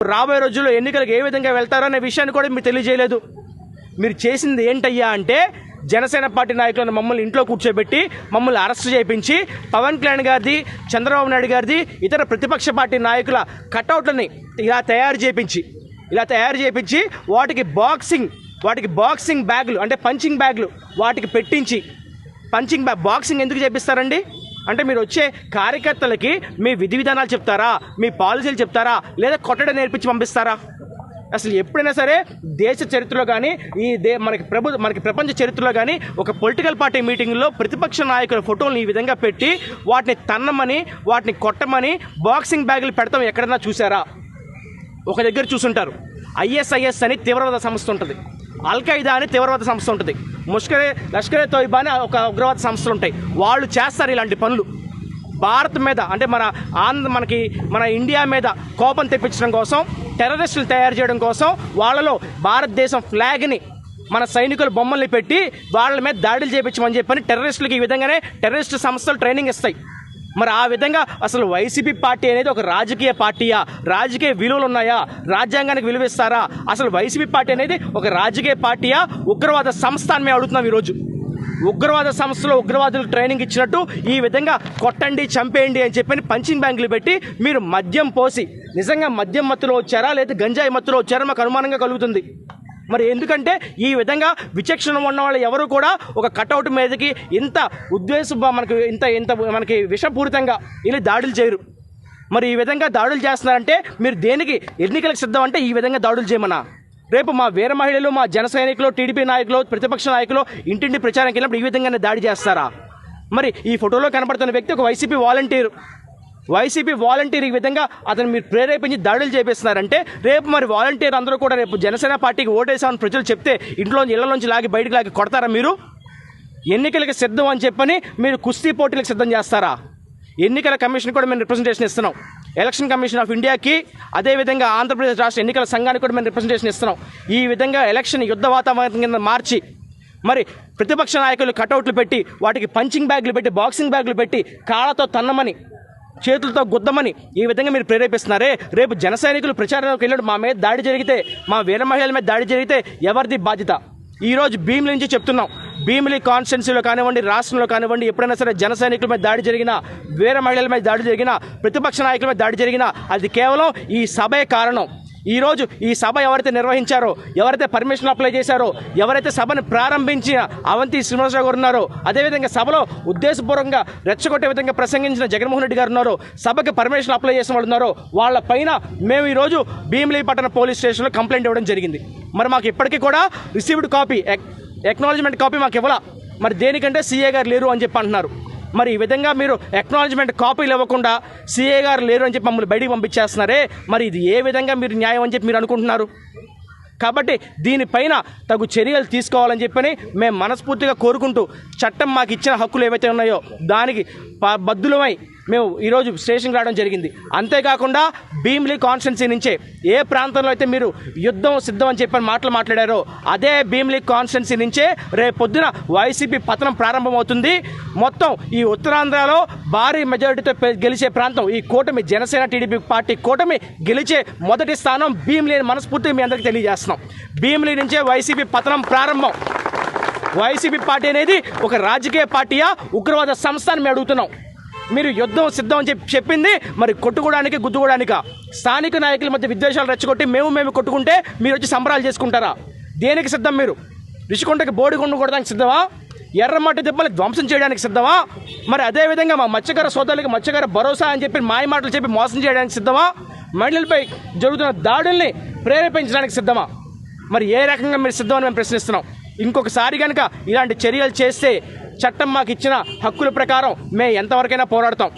రాబోయే రోజుల్లో ఎన్నికలకు ఏ విధంగా వెళ్తారో అనే విషయాన్ని కూడా మీరు తెలియజేయలేదు. మీరు చేసింది ఏంటయ్యా అంటే జనసేన పార్టీ నాయకులను మమ్మల్ని ఇంట్లో కూర్చోబెట్టి మమ్మల్ని అరెస్ట్ చేయించి పవన్ కళ్యాణ్ గారిది, చంద్రబాబు నాయుడు గారిది, ఇతర ప్రతిపక్ష పార్టీ నాయకుల కటౌట్లని ఇలా తయారు చేయించి వాటికి బాక్సింగ్ బ్యాగులు అంటే పంచింగ్ బ్యాగులు వాటికి పెట్టించి బాక్సింగ్ ఎందుకు చేపిస్తారండి? అంటే మీరు వచ్చే కార్యకర్తలకి మీ విధి విధానాలు చెప్తారా, మీ పాలసీలు చెప్తారా, లేదా కొట్టడం నేర్పించి పంపిస్తారా? అసలు ఎప్పుడైనా సరే దేశ చరిత్రలో కానీ మనకి ప్రపంచ చరిత్రలో కానీ ఒక పొలిటికల్ పార్టీ మీటింగ్లో ప్రతిపక్ష నాయకుల ఫోటోలను ఈ విధంగా పెట్టి వాటిని తన్నమని, వాటిని కొట్టమని బాక్సింగ్ బ్యాగులు పెడతాం ఎక్కడన్నా చూసారా? ఒక దగ్గర చూసుంటారు. ISIS అని తీవ్రవాద సంస్థ ఉంటుంది, అల్ఖైదా అని తీవ్రవాద సంస్థ ఉంటుంది, లష్కరే తోయిబా అని ఒక ఉగ్రవాద సంస్థలు ఉంటాయి. వాళ్ళు చేస్తారు ఇలాంటి పనులు. భారత్ మీద అంటే మన ఇండియా మీద కోపం తెప్పించడం కోసం, టెర్రరిస్టులు తయారు చేయడం కోసం వాళ్ళలో భారతదేశం ఫ్లాగ్ని, మన సైనికుల బొమ్మల్ని పెట్టి వాళ్ళ మీద దాడులు చేయించమని చెప్పని టెర్రరిస్టులకి ఈ విధంగానే టెర్రరిస్ట్ సంస్థలు ట్రైనింగ్ ఇస్తాయి. మరి ఆ విధంగా అసలు వైసీపీ పార్టీ అనేది ఒక రాజకీయ పార్టీయా? రాజకీయ విలువలు ఉన్నాయా? రాజ్యాంగానికి విలువ ఇస్తారా? అసలు వైసీపీ పార్టీ అనేది ఒక రాజకీయ పార్టీయా, ఉగ్రవాద సంస్థ అని మేము అడుగుతున్నాం ఈరోజు. ఉగ్రవాద సంస్థలో ఉగ్రవాదులకు ట్రైనింగ్ ఇచ్చినట్టు ఈ విధంగా కొట్టండి, చంపేయండి అని చెప్పని పంచింగ్ బ్యాంకులు పెట్టి మీరు మద్యం పోసి నిజంగా మద్యం మత్తులో వచ్చారా లేదా గంజాయి మత్తులో వచ్చారా మాకు అనుమానంగా కలుగుతుంది. మరి ఎందుకంటే ఈ విధంగా విచక్షణ ఉన్న వాళ్ళు ఎవరు కూడా ఒక కటౌట్ మీదకి ఇంత మనకి విషపూరితంగా ఇలా దాడులు చేయరు. మరి ఈ విధంగా దాడులు చేస్తున్నారంటే మీరు దేనికి ఎన్నికలకు సిద్ధం అంటే ఈ విధంగా దాడులు చేయమన్నా? రేపు మా వీర మహిళలు, మా జన సైనికులు, టీడీపీ నాయకులు, ప్రతిపక్ష నాయకులు ఇంటింటి ప్రచారానికి వెళ్ళినప్పుడు ఈ విధంగానే దాడి చేస్తారా? మరి ఈ ఫోటోలో కనబడుతున్న వ్యక్తి ఒక వైసీపీ వాలంటీర్ ఈ విధంగా అతను మీరు ప్రేరేపించి దాడులు చేపిస్తున్నారంటే రేపు మరి వాలంటీర్ అందరూ కూడా రేపు జనసేన పార్టీకి ఓటేసామని ప్రజలు చెప్తే ఇళ్లలోంచి బయటికి లాగి కొడతారా? మీరు ఎన్నికలకి సిద్ధం అని చెప్పని మీరు కుస్తీ పోటీలకు సిద్ధం చేస్తారా? ఎన్నికల కమిషన్ కూడా మేము రిప్రజెంటేషన్ ఇస్తున్నాం. ఎలక్షన్ కమిషన్ ఆఫ్ ఇండియాకి, అదేవిధంగా ఆంధ్రప్రదేశ్ రాష్ట్ర ఎన్నికల సంఘానికి కూడా మేము రిప్రజెంటేషన్ ఇస్తున్నాం. ఈ విధంగా ఎలక్షన్ యుద్ధ వాతావరణం కింద మార్చి మరి ప్రతిపక్ష నాయకులు కటౌట్లు పెట్టి వాటికి పంచింగ్ బ్యాగులు పెట్టి, బాక్సింగ్ బ్యాగులు పెట్టి కాళ్ళతో తన్నమని, చేతులతో గుద్దమని ఈ విధంగా మీరు ప్రేరేపిస్తున్నారే. రేపు జన సైనికులు ప్రచారంలోకి వెళ్ళాడు మా మీద దాడి జరిగితే, మా వీర మహిళల మీద దాడి జరిగితే ఎవరిది బాధ్యత? ఈరోజు భీమిలి నుంచి చెప్తున్నాం. భీమిలి కాన్స్టిట్యున్సీలో కానివ్వండి, రాష్ట్రంలో కానివ్వండి, ఎప్పుడైనా సరే జన సైనికుల మీద దాడి జరిగినా, వీర మహిళల మీద దాడి జరిగినా, ప్రతిపక్ష నాయకుల మీద దాడి జరిగినా అది కేవలం ఈ సభే కారణం. ఈరోజు ఈ సభ ఎవరైతే నిర్వహించారో, ఎవరైతే పర్మిషన్ అప్లై చేశారో, ఎవరైతే సభను ప్రారంభించిన అవంతి శ్రీనివాసరావు గారు ఉన్నారో, అదేవిధంగా సభలో ఉద్దేశపూర్వకంగా రెచ్చగొట్టే విధంగా ప్రసంగించిన జగన్మోహన్ రెడ్డి గారు ఉన్నారో, సభకి పర్మిషన్ అప్లై చేసిన వాళ్ళు ఉన్నారో, వాళ్ళ పైన మేము ఈరోజు భీమిలి పట్టణ పోలీస్ స్టేషన్లో కంప్లైంట్ ఇవ్వడం జరిగింది. మరి మాకు ఇప్పటికీ కూడా రిసీవ్డ్ కాపీ, ఎక్నాలజ్మెంట్ కాపీ మాకు ఇవ్వాల. మరి దేనికంటే సీఏ గారు లేరు అని చెప్పి అంటున్నారు. మరి ఈ విధంగా మీరు ఎక్నాలజ్మెంట్ కాపీలు ఇవ్వకుండా సీఏ గారు లేరు అని చెప్పి మమ్మల్ని బయటికి పంపించేస్తున్నారే. మరి ఇది ఏ విధంగా మీరు న్యాయం అని చెప్పి మీరు అనుకుంటున్నారు? కాబట్టి దీనిపైన తగు చర్యలు తీసుకోవాలని చెప్పని మేము మనస్ఫూర్తిగా కోరుకుంటూ, చట్టం మాకు ఇచ్చిన హక్కులు ఏవైతే ఉన్నాయో దానికి బద్దులమై మేము ఈరోజు స్టేషన్కి రావడం జరిగింది. అంతేకాకుండా భీమిలి కాన్స్టిట్యున్సీ నుంచే ఏ ప్రాంతంలో అయితే మీరు యుద్ధం సిద్ధం అని చెప్పని మాట్లాడారో అదే భీమిలి కాన్స్టిట్యున్సీ నుంచే రేపు పొద్దున వైసీపీ పతనం ప్రారంభమవుతుంది. మొత్తం ఈ ఉత్తరాంధ్రలో భారీ మెజారిటీతో గెలిచే ప్రాంతం ఈ కూటమి, జనసేన టీడీపీ పార్టీ కూటమి గెలిచే మొదటి స్థానం భీమిలి అని మనస్ఫూర్తిగా మీ అందరికీ తెలియజేస్తున్నాం. భీమిలి నుంచే వైసీపీ పతనం ప్రారంభం. వైసీపీ పార్టీ అనేది ఒక రాజకీయ పార్టీయా, ఉగ్రవాద సంస్థ అని మేము అడుగుతున్నాం. మీరు యుద్ధం సిద్ధం అని చెప్పింది మరి కొట్టుకోవడానికి, గుద్దుకోవడానికా? స్థానిక నాయకుల మధ్య విద్వేషాలు రెచ్చగొట్టి మేము కొట్టుకుంటే మీరు వచ్చి సంబరాలు చేసుకుంటారా? దేనికి సిద్ధం మీరు? రిషికొండకి బోడిగుండు కొట్టడానికి సిద్ధమా? ఎర్రమట్టి దెబ్బలు ధ్వంసం చేయడానికి సిద్ధమా? మరి అదేవిధంగా మా మత్స్యకార సోదరులకి మత్స్యకార భరోసా అని చెప్పి మాయ మాటలు చెప్పి మోసం చేయడానికి సిద్ధమా? మహిళలపై జరుగుతున్న దాడుల్ని ప్రేరేపించడానికి సిద్ధమా? మరి ఏ రకంగా మీరు సిద్ధమని మేము ప్రశ్నిస్తున్నాం. ఇంకొకసారి కనుక ఇలాంటి చర్యలు చేస్తే చట్టం మాకు ఇచ్చిన హక్కుల ప్రకారం మేము ఎంతవరకైనా పోరాడతాం.